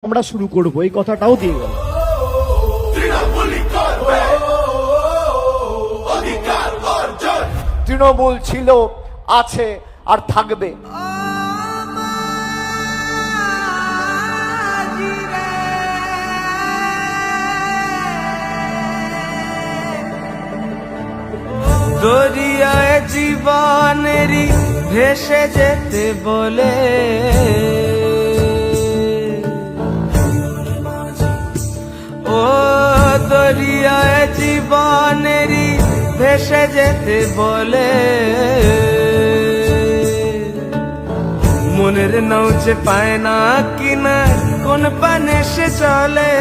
আমরা শুরু করব, এই কথাটাও দিয়ে গেল। তৃণমূল ছিল, আছে আর থাকবে। দরিয়ায় জীবনেরই ভেসে যেতে বলে ও দরিয়ায় জীবনেরই ভেসে যেতে বলে মনের নাও যে পায় না কিনা কোন পানে সে চলে